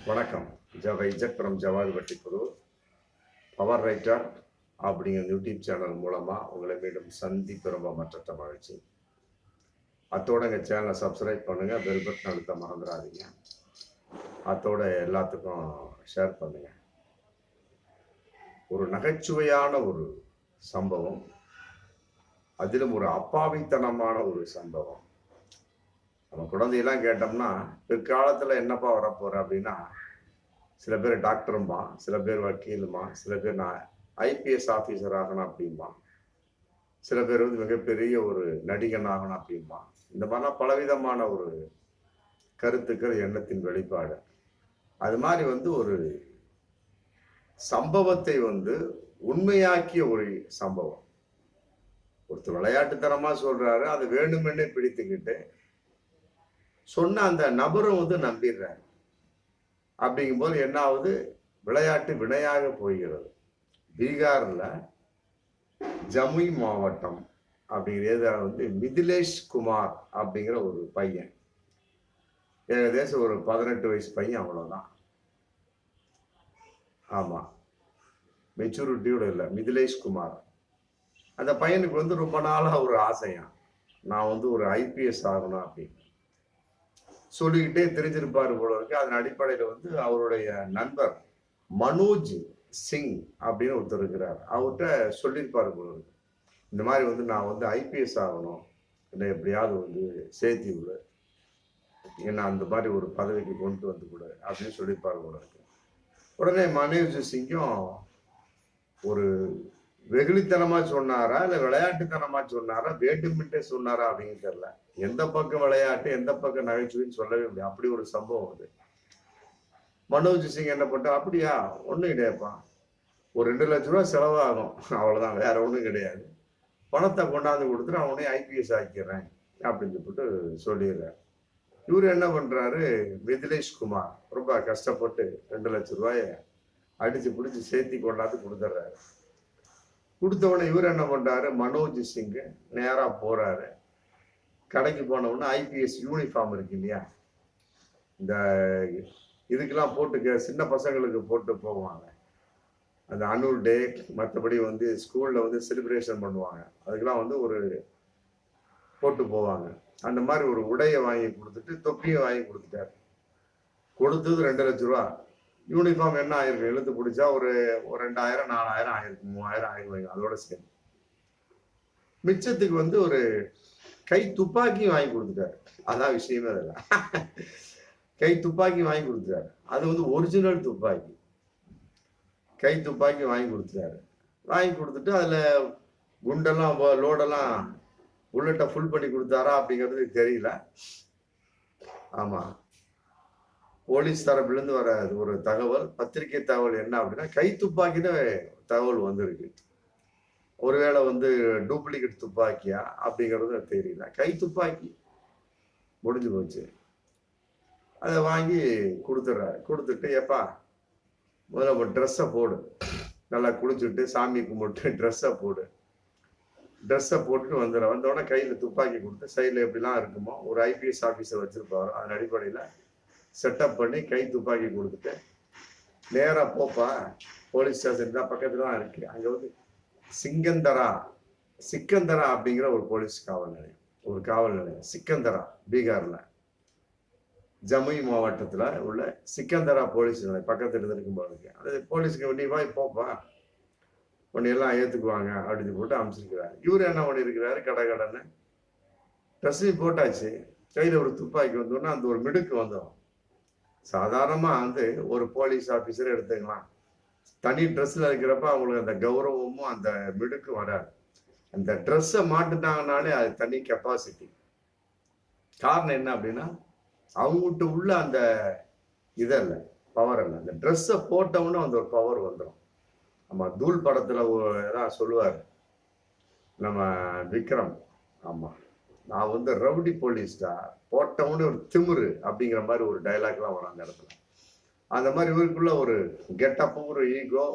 வணக்கம். இஜட் ஃப்ரம் ஜவாது வட்டிக்குரு பவர் ரைட்டர் அப்படிங்கிற யூடியூப் சேனல் மூலமாக உங்களை மீண்டும் சந்திப்பு ரொம்ப மற்ற மகிழ்ச்சி. அத்தோட எங்கள் சேனலை சப்ஸ்கிரைப் பண்ணுங்கள், பெல் பட்டன் அழுத்த மறந்துடாதீங்க. அத்தோட எல்லாத்துக்கும் ஷேர் பண்ணுங்கள். ஒரு நகைச்சுவையான ஒரு சம்பவம், அதிலும் ஒரு அப்பாவித்தனமான ஒரு சம்பவம். நம்ம குழந்தையெல்லாம் கேட்டோம்னா பிற்காலத்தில் என்னப்பா வரப்போற அப்படின்னா, சில பேர் டாக்டருமா, சில பேர் வக்கீலுமா, சில பேர் நான் ஐபிஎஸ் ஆஃபீஸர் ஆகணும் அப்படின்பா, சில பேர் வந்து மிகப்பெரிய ஒரு நடிகன் ஆகணும் அப்படின்பா. இந்த மாதிரிலாம் பலவிதமான ஒரு கருத்துக்கள், எண்ணத்தின் வெளிப்பாடு. அது மாதிரி வந்து ஒரு சம்பவத்தை வந்து உண்மையாக்கிய ஒரு சம்பவம். ஒருத்தர் விளையாட்டுத்தனமா சொல்றாரு, அது வேணுமென்னே பிடித்துக்கிட்டு சொன்ன அந்த நபரும் வந்து நம்பிடுறாரு. அப்படிங்கும்போது என்ன ஆகுது, விளையாட்டு வினையாக போகிறது. பீகார்ல ஜமுய் மாவட்டம் அப்படிங்கிறது வந்து மிதிலேஷ் குமார் அப்படிங்கிற ஒரு பையன், ஏகதேசம் ஒரு 18 வயசு பையன், அவ்வளவுதான். ஆமா, மெச்சூரிட்டியோட இல்லை, மிதிலேஷ் குமார். அந்த பையனுக்கு வந்து ரொம்ப நாளா ஒரு ஆசையா, நான் வந்து ஒரு ஐபிஎஸ் ஆகணும் அப்படின்னு சொல்லிக்கிட்டே தெரிஞ்சிருப்பாரு போல இருக்கு. அதன் அடிப்படையில் வந்து அவருடைய நண்பர் மனோஜ் சிங் அப்படின்னு ஒருத்தர் இருக்கிறார், அவர்கிட்ட சொல்லியிருப்பாரு போல இருக்கு. இந்த மாதிரி வந்து நான் வந்து ஐபிஎஸ் ஆகணும், என்னை எப்படியாவது வந்து சேர்த்தி விடு, என்னை அந்த மாதிரி ஒரு பதவிக்கு கொண்டு வந்து கொடு அப்படின்னு சொல்லியிருப்பாரு போல இருக்கு. உடனே மனோஜ் சிங்கும் ஒரு வெகுளித்தனமா சொன்னாரா இல்ல விளையாட்டுத்தனமா சொன்னாரா, வேண்டுமென்றே சொன்னாரா அப்படின்னு தெரியல. எந்த பக்கம் விளையாட்டு எந்த பக்கம் நகைச்சுவைன்னு சொல்லவே முடியாது. அப்படி ஒரு சம்பவம் அது. மனோஜ் சிங் என்ன பண்ணா, அப்படியா, ஒண்ணும் கிடையாதுப்பா, ஒரு 2 லட்சம் ரூபாய் செலவாகும், அவ்வளவுதான், வேற ஒண்ணும் கிடையாது, பணத்தை கொண்டாந்து கொடுத்துட்டு அவனே ஐபிஎஸ் ஆக்கிறேன் அப்படின்னு சொல்லிட்டு சொல்லிடுறாரு. இவரு என்ன பண்றாரு, மிதிலேஷ் குமார் ரொம்ப கஷ்டப்பட்டு 2 லட்சம் ரூபாய அடிச்சு பிடிச்சு சேர்த்தி கொண்டாந்து கொடுத்துட்றாரு. கொடுத்தவொடனே இவர் என்ன பண்றாரு, மனோஜ் சிங் நேரா போறாரு. கடைக்கு போன உடனே ஐபிஎஸ் யூனிஃபார்ம் இருக்கு இல்லையா, இந்த இதுக்கெல்லாம் போட்டு சின்ன பசங்களுக்கு போட்டு போவாங்க, அந்த அனுவல் டே, மற்றபடி வந்து ஸ்கூல்ல வந்து செலிப்ரேஷன் பண்ணுவாங்க, அதுக்கெல்லாம் வந்து ஒரு போட்டு போவாங்க. அந்த மாதிரி ஒரு உடையை வாங்கி கொடுத்துட்டு தொப்பியை வாங்கி கொடுத்துட்டாரு. கொடுத்தது 2 லட்சம் ரூபா. யூனிஃபார்ம் என்ன ஆயிருக்கு, இழுத்து பிடிச்சா ஒரு 2000 4000 ஆயிருக்கு, 3000 ஆயிரம், அதோட சரி. மிச்சத்துக்கு வந்து ஒரு கை துப்பாக்கி வாங்கி கொடுத்துட்டாரு. அதான் விஷயமே. அதெல்லாம் கை துப்பாக்கி வாங்கி கொடுத்துட்டாரு. அது வந்து ஒரிஜினல் துப்பாக்கி, கை துப்பாக்கி வாங்கி கொடுத்துட்டாரு. வாங்கி கொடுத்துட்டு அதுல குண்டெல்லாம் லோடெல்லாம் புல்லட்டை ஃபுல் பண்ணி கொடுத்தாரா அப்படிங்கிறது தெரியல. ஆமா, போலீஸ் தரப்புலேருந்து வர ஒரு தகவல், பத்திரிகை தகவல் என்ன அப்படின்னா, கை துப்பாக்கின்னு தகவல் வந்திருக்கு. ஒருவேளை வந்து டூப்ளிகேட் துப்பாக்கியா அப்படிங்கிறது தெரியல. கை துப்பாக்கி முடிஞ்சு போச்சு. அதை வாங்கி கொடுத்துட்றாரு. கொடுத்துட்டு, எப்பா முதல்ல ட்ரெஸ்ஸை போடு, நல்லா குளிச்சுட்டு சாமி கும்பிட்டு ட்ரெஸ்ஸை போடு, ட்ரெஸ்ஸை போட்டுட்டு வந்துடுற. வந்தோடனே கையில் துப்பாக்கி கொடுத்து, சைடில் எப்படிலாம் இருக்குமோ ஒரு ஐபிஎஸ் ஆஃபீஸர் வச்சிருப்பாரு, அதன் அடிப்படையில் செட்டப் பண்ணி கை துப்பாக்கி கொடுத்துட்டு நேரா போப்பா, போலீஸ் ஸ்டேஷன் தான் பக்கத்துல தான் இருக்கு, அங்க வந்து சிக்கந்தரா அப்படிங்கிற ஒரு போலீஸ் காவல் நிலையம், ஒரு காவல் நிலையம் சிக்கந்தரா, பீகார்ல ஜமுய் மாவட்டத்துல உள்ள சிக்கந்தரா போலீஸ் நிலையம் பக்கத்துல இருக்கும் போது அது போலீஸுக்கு நீ வாய் போப்பா, உன்னை எல்லாம் ஏத்துக்குவாங்க அப்படின்னு போட்டு அமைச்சிருக்கிறாரு. இவரு என்ன பண்ணிருக்கிறாரு, கடன்னு ட்ரெஸ்ஸு போட்டாச்சு, கையில ஒரு துப்பாக்கி வந்தோன்னா அந்த ஒரு மிடுக்கு வந்துடும். சாதாரணமா வந்து ஒரு போலீஸ் ஆபீசர் எடுத்துக்கலாம், தனி ட்ரெஸ்ல இருக்கிறப்ப அவங்களுக்கு அந்த கௌரவமும் அந்த மிடுக்கும் வராது. அந்த ட்ரெஸ்ஸை மாட்டுனாங்கனாலே அது தனி கெப்பாசிட்டி. காரணம் என்ன அப்படின்னா, அவங்ககிட்ட உள்ள அந்த இதல்ல, பவர் அல்ல, அந்த ட்ரெஸ்ஸை போட்டவொன்னு அந்த ஒரு பவர் வந்துடும். ஆமா, தூள் படத்துல ஏதாவது சொல்லுவாரு நம்ம விக்ரம், ஆமா, நான் வந்து ரவுடி போலீஸ்டா, போட்டவனே ஒரு திமிரு அப்படிங்கிற மாதிரி ஒரு டைலாக்லாம் வரும் அந்த இடத்துல. அந்த மாதிரி இவருக்குள்ள ஒரு கெட்டப், ஒரு ஈகோ,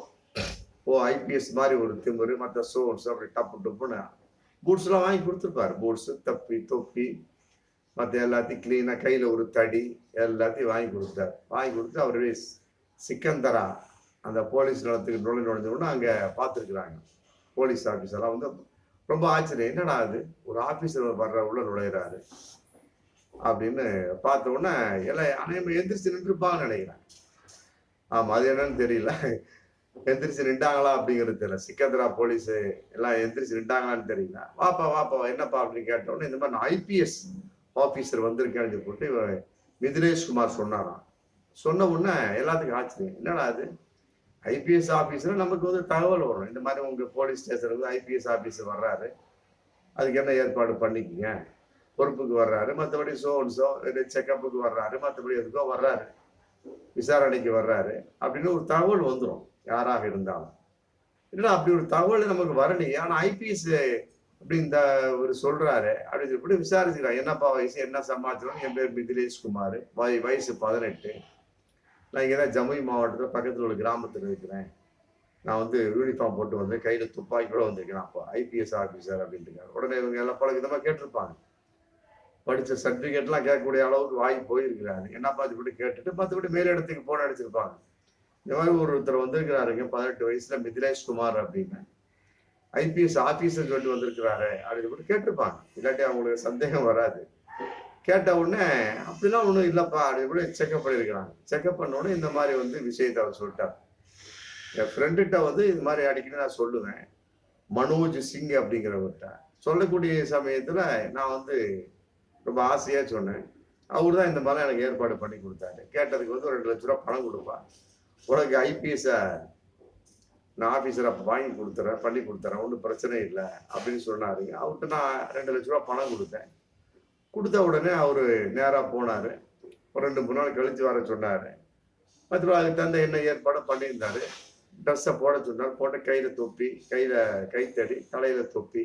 ஐபிஎஸ் மாதிரி ஒரு திமிரு, மற்ற சோர்ஸ் அப்படி டப்பு டப்புன்னு பூட்ஸ்லாம் வாங்கி கொடுத்துருப்பாரு. பூட்ஸு, தொப்பி, மற்ற எல்லாத்தையும் கிளீனாக கையில் ஒரு தடி எல்லாத்தையும் வாங்கி கொடுத்தாரு. வாங்கி கொடுத்து அவரு சிக்கந்தரா அந்த போலீஸ் நிலத்துக்கு நுழைஞ்சோடனே அங்கே பார்த்துருக்குறாங்க. போலீஸ் ஆஃபீஸர்லாம் வந்து ரொம்ப ஆச்சரியம், என்னடா அது ஒரு ஆஃபீஸர் உள்ள நுழையிறாரு அப்படின்னு பார்த்த உடனே எல்லாம் அனைவரும் எந்திரிச்சு நின்றுப்பாங்கன்னு நினைக்கிறேன். ஆமாம், அது என்னன்னு தெரியல, எந்திரிச்சு நின்றாங்களா அப்படிங்கிறது தெரியல. சிக்கந்தரா போலீஸு எல்லாம் எந்திரிச்சு நின்றாங்களான்னு தெரியல. வாப்பா வாப்பா என்னப்பா அப்படின்னு கேட்டோன்னே இந்த மாதிரி நான் ஐபிஎஸ் ஆஃபீஸர் வந்திருக்கேன்னு போட்டு மிதிலேஷ் குமார் சொன்னாராம். சொன்ன உடனே எல்லாத்துக்கும் ஆச்சரியம், என்னடா அது ஐபிஎஸ் ஆஃபீஸர் நமக்கு வந்து தகவல் வரும், இந்த மாதிரி உங்கள் போலீஸ் ஸ்டேஷனுக்கு ஐபிஎஸ் ஆஃபீஸர் வர்றாரு, அதுக்கு என்ன ஏற்பாடு பண்ணிக்கிங்க, பொறுப்புக்கு வர்றாரு, மற்றபடி சோ செக்கப்புக்கு வர்றாரு, மற்றபடி எதுக்கோ வர்றாரு, விசாரணைக்கு வர்றாரு அப்படின்னு ஒரு தகவல் வந்துடும் யாராக இருந்தாலும். இல்லைன்னா அப்படி ஒரு தகவல் நமக்கு வரலையே, ஆனால் ஐபிஎஸ் அப்படி இந்த ஒரு சொல்றாரு அப்படின்னு சொல்லி விசாரிச்சுக்கிறான். என்னப்பா வயசு, என்ன சமாச்சாரம், என் பேர் மிதிலேஷ் குமார், வயசு 18, நான் இங்கே தான் ஜமுய் மாவட்டத்தில் பக்கத்தில் உள்ள கிராமத்தில் இருக்கிறேன், நான் வந்து யூனிஃபார்ம் போட்டு வந்து கையில் துப்பாக்கி கூட வந்திருக்கேன், அப்போ ஐபிஎஸ் ஆஃபீஸர் அப்படின்ட்டு. உடனே இவங்க எல்லாம் பல விதமாக கேட்டிருப்பாங்க, படித்த சர்டிஃபிகேட்லாம் கேட்கக்கூடிய அளவுக்கு வாங்கி போயிருக்கிறாரு. என்னப்பா இது இப்படி கேட்டுட்டு மற்றபடி மேலிடத்துக்கு போன அடிச்சிருப்பாங்க. இந்த மாதிரி ஒருத்தர் வந்திருக்கிறாருங்க 18 வயசுல மிதிலேஷ் குமார் அப்படின்னு, ஐபிஎஸ் ஆஃபீஸர் சொல்லிட்டு வந்திருக்கிறாரு அப்படின்னு கேட்டிருப்பாங்க. இல்லாட்டி அவங்களுக்கு சந்தேகம் வராது. கேட்ட உடனே அப்படிலாம் ஒன்றும் இல்லைப்பா அப்படின்னு செக்அப் பண்ணியிருக்கிறாங்க. செக்அப் பண்ண உடனே இந்த மாதிரி வந்து விஷயத்தை அவர் சொல்லிட்டார். என் ஃப்ரெண்டுகிட்ட வந்து இது மாதிரி அடிக்கடி நான் சொல்லுவேன், மனோஜ் சிங் அப்படிங்கிறவர்கிட்ட சொல்லக்கூடிய சமயத்தில் நான் வந்து ரொம்ப ஆசையாக சொன்னேன். அவர் தான் இந்த மாதிரிலாம் எனக்கு ஏற்பாடு பண்ணி கொடுத்தாரு. கேட்டதுக்கு வந்து ஒரு 2 லட்ச ரூபா பணம் கொடுப்பார், உனக்கு ஐபிஎஸ்ஸை நான் ஆஃபீஸரை வாங்கி கொடுத்துறேன், பண்ணி கொடுத்துறேன், ஒன்றும் பிரச்சனை இல்லை அப்படின்னு சொன்னாருங்க. அவர்கிட்ட நான் 2 லட்ச ரூபா பணம் கொடுத்தேன். கொடுத்த உடனே அவர் நேராக போனார். ஒரு 2-3 நாள் கழித்து வர சொன்னார். மற்றபடி அதுக்கு தந்த என்ன ஏற்பாடு பண்ணியிருந்தாரு. ட்ரெஸ்ஸை போட சொன்னார். போட்ட கையில் தொப்பி, கையில் கைத்தடி, தலையில் தொப்பி,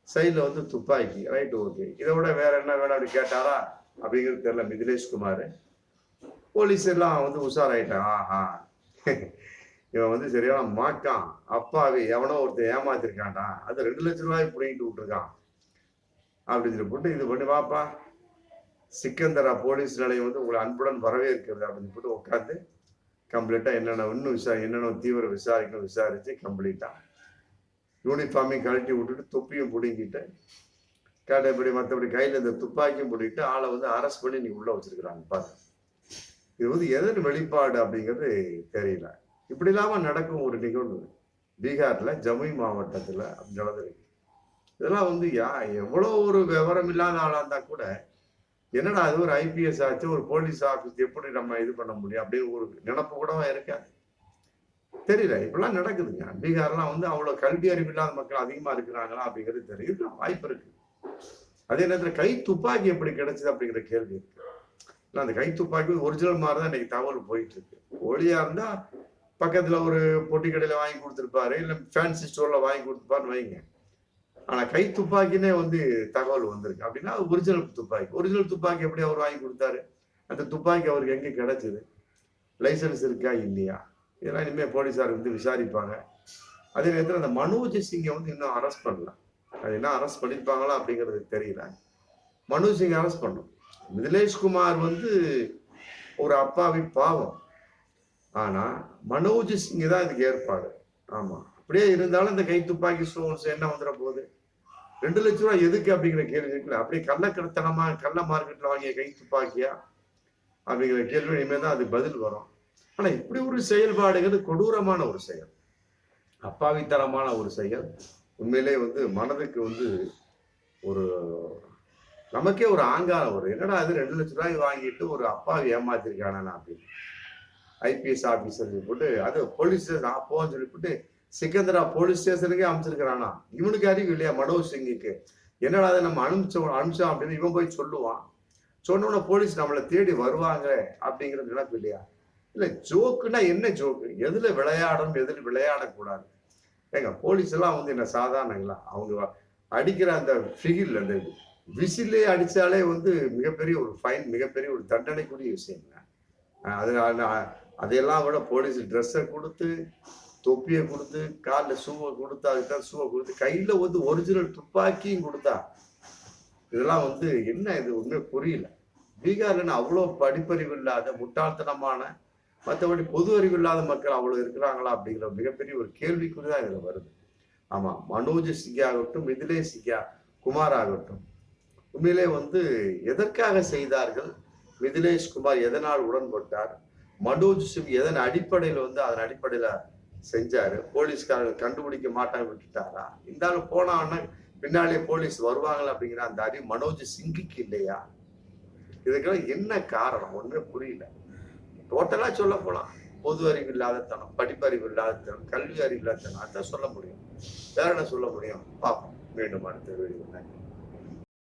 சைடில் வந்து துப்பாக்கி. ரைட்டு, ஓகே, இதை விட வேற என்ன வேணும் அப்படி கேட்டாரா அப்படிங்கிறது தெரியல மிதிலேஷ் குமார். போலீஸ் எல்லாம் வந்து உஷாராயிட்டான். ஆஹா, இவன் வந்து சரியான மாட்டான், அப்பாவி, எவனோ ஒருத்தர் ஏமாத்திருக்கான்டா, அது 2 லட்ச ரூபாய் பிடிங்கிட்டு விட்டுருக்கான் அப்படின்னு சொல்லி போட்டு இது பண்ணி வாப்பா, சிக்கந்தரா போலீஸ் நிலையம் வந்து உங்களை அன்புடன் வரவேற்கிறது அப்படின்னு போட்டு உட்காந்து கம்ப்ளீட்டாக என்னென்ன இன்னும் என்னென்ன தீவிர விசாரிக்கணும் விசாரிச்சு கம்ப்ளீட்டாக யூனிஃபார்மையும் கழட்டி விட்டுட்டு தொப்பியும் பிடுங்கிட்டு கேட்டபடி மற்றபடி கையில் இந்த துப்பாக்கியும் பிடிக்கிட்டு ஆளை வந்து அரெஸ்ட் பண்ணி நீங்க உள்ள வச்சிருக்கிறாங்க. பாரு, இது வந்து எதன் வெளிப்பாடு அப்படிங்கிறது தெரியல. இப்படி இல்லாம நடக்கும் ஒரு நிகழ்வு பீகார்ல ஜமுய் மாவட்டத்துல அப்படி நடந்திருக்கு. இதெல்லாம் வந்து எவ்வளோ ஒரு விவரம் இல்லாத ஆளா இருந்தா கூட என்னடா அது ஒரு ஐபிஎஸ் ஆச்சு, ஒரு போலீஸ் ஆஃபீஸ் எப்படி நம்ம இது பண்ண முடியும் அப்படின்னு ஒரு நினப்பு கூட இருக்காது. தெரியல, இப்படிலாம் நடக்குதுங்க. பீகார்லாம் வந்து அவ்வளோ கல்வி அறிவு இல்லாத மக்கள் அதிகமா இருக்கிறாங்களா அப்படிங்கிறது தெரியுது, வாய்ப்பு இருக்கு. அதே நேரத்தில் கை துப்பாக்கி எப்படி கிடைச்சது அப்படிங்கிற கேள்வி இருக்கு. அந்த கை துப்பாக்கி ஒரிஜினல் மாதிரி தான் இன்னைக்கு தகவல் போயிட்டு இருக்கு. ஒளியா இருந்தா பக்கத்துல ஒரு பொட்டி கடையில வாங்கி கொடுத்துருப்பாரு, இல்லை ஃபேன்சி ஸ்டோர்ல வாங்கி கொடுத்துருப்பாருன்னு வைங்க. ஆனா கை துப்பாக்கினே வந்து தகவல் வந்திருக்கு அப்படின்னா ஒரிஜினல் துப்பாக்கி. ஒரிஜினல் துப்பாக்கி எப்படி அவர் வாங்கி கொடுத்தாரு, அந்த துப்பாக்கி அவருக்கு எங்க கிடைச்சது, லைசன்ஸ் இருக்கா இல்லையா, இதெல்லாம் இனிமே போலீஸார் வந்து விசாரிப்பாங்க. அதே நேரத்தில் அந்த மனோஜ் சிங்கை வந்து இன்னும் அரெஸ்ட் பண்ணல. அது என்ன அரெஸ்ட் பண்ணியிருப்பாங்களா அப்படிங்கிறது தெரியல. மனோஜ் சிங் அரெஸ்ட் பண்ணும். மிதிலேஷ் குமார் வந்து ஒரு அப்பாவி பாவம். ஆனா மனோஜ் சிங் தான் இதுக்கு ஏற்பாடு. ஆமா, அப்படியே இருந்தாலும் இந்த கை துப்பாக்கி ஸ்டோன்ஸ் என்ன வந்துட போகுது, 2 லட்ச ரூபாய் எதுக்கு அப்படிங்கிற கேள்வி இருக்குல்ல. அப்படியே கள்ளக்கடத்தனமா கள்ள மார்க்கெட்ல வாங்கிய கை துப்பாக்கியா அப்படிங்கிற கேள்வி இனிமேல் தான் அது பதில் வரும். ஆனா இப்படி ஒரு செயல்பாடுகள் கொடூரமான ஒரு செயல், அப்பாவித்தனமான ஒரு செயல். உண்மையிலே வந்து மனதுக்கு வந்து ஒரு நமக்கே ஒரு ஆங்காரம் வரும். என்னடா அது 2 லட்ச ரூபாய் வாங்கிட்டு ஒரு அப்பாவி ஏமாத்திருக்கானா அப்படின்னு ஐபிஎஸ் ஆபீசர் போட்டு அது போலீஸ் ஸ்டேஷன் போன்னு சொல்லிவிட்டு சிக்கந்தரா போலீஸ் ஸ்டேஷனுக்கே அமைச்சிருக்கிறானா. இவனுக்கு அறிவு இல்லையா மனோஜ் சிங்குக்கு, என்னடா அதை நம்ம அனுப்பிச்சோம் அப்படின்னு இவன் போய் சொல்லுவான். சொன்னோன்னா போலீஸ் நம்மளை தேடி வருவாங்க அப்படிங்கிறது நினைப்பு இல்லையா? இல்லை, ஜோக்குன்னா என்ன ஜோக்கு, எதுல விளையாடணும் எதுல விளையாடக்கூடாது. ஏங்க போலீஸ் எல்லாம் வந்து என்ன சாதாரணங்களா, அவங்க அடிக்கிற அந்த ஃபிகில் அந்த விசிலே அடிச்சாலே வந்து மிகப்பெரிய ஒரு ஃபைன், மிகப்பெரிய ஒரு தண்டனைக்குரிய விஷயங்க. அதையெல்லாம் விட போலீஸ் ட்ரெஸ்ஸை கொடுத்து, தொப்பியை கொடுத்து, காலில் ஷூவை கொடுத்து, அதுக்கு தான் ஷூவை கொடுத்து, கையில் வந்து ஒரிஜினல் துப்பாக்கியும் கொடுத்தா இதெல்லாம் வந்து என்ன இது உண்மை புரியல. பீகார்ல அவ்வளோ படிப்பறிவு இல்லாத முட்டாள்தனமான, மற்றபடி பொது அறிவு இல்லாத மக்கள் அவ்வளவு இருக்கிறாங்களா அப்படிங்கிற மிகப்பெரிய ஒரு கேள்விக்குறிதான் இதுல வருது. ஆமா, மனோஜ் சிங்கா ஆகட்டும், மிதிலேஷ் சிங்கா குமார் ஆகட்டும், உண்மையிலே வந்து எதற்காக செய்தார்கள்? மிதிலேஷ் குமார் எதனால் உடன்பட்டார்? மனோஜ் சிங் எதன் அடிப்படையில் வந்து அதன் அடிப்படையில செஞ்சாரு? போலீஸ்காரர்கள் கண்டுபிடிக்க மாட்டாங்க விட்டுட்டாரா? இந்த ஆள் போனான்னா பின்னாலே போலீஸ் வருவாங்களா அப்படிங்கிற அந்த அறிவு மனோஜ் சிங்குக்கு இல்லையா? இதுக்கெல்லாம் என்ன காரணம்? ஒண்ணுமே புரியல. டோட்டலா சொல்ல போலாம், பொது அறிவு இல்லாதத்தனம், படிப்பறிவு இல்லாதத்தனம், கல்வி அறிவு இல்லாதத்தனம், அதான் சொல்ல முடியும். வேற என்ன சொல்ல முடியும்? பார்ப்போம் மீண்டும் அடுத்த வீடியோ.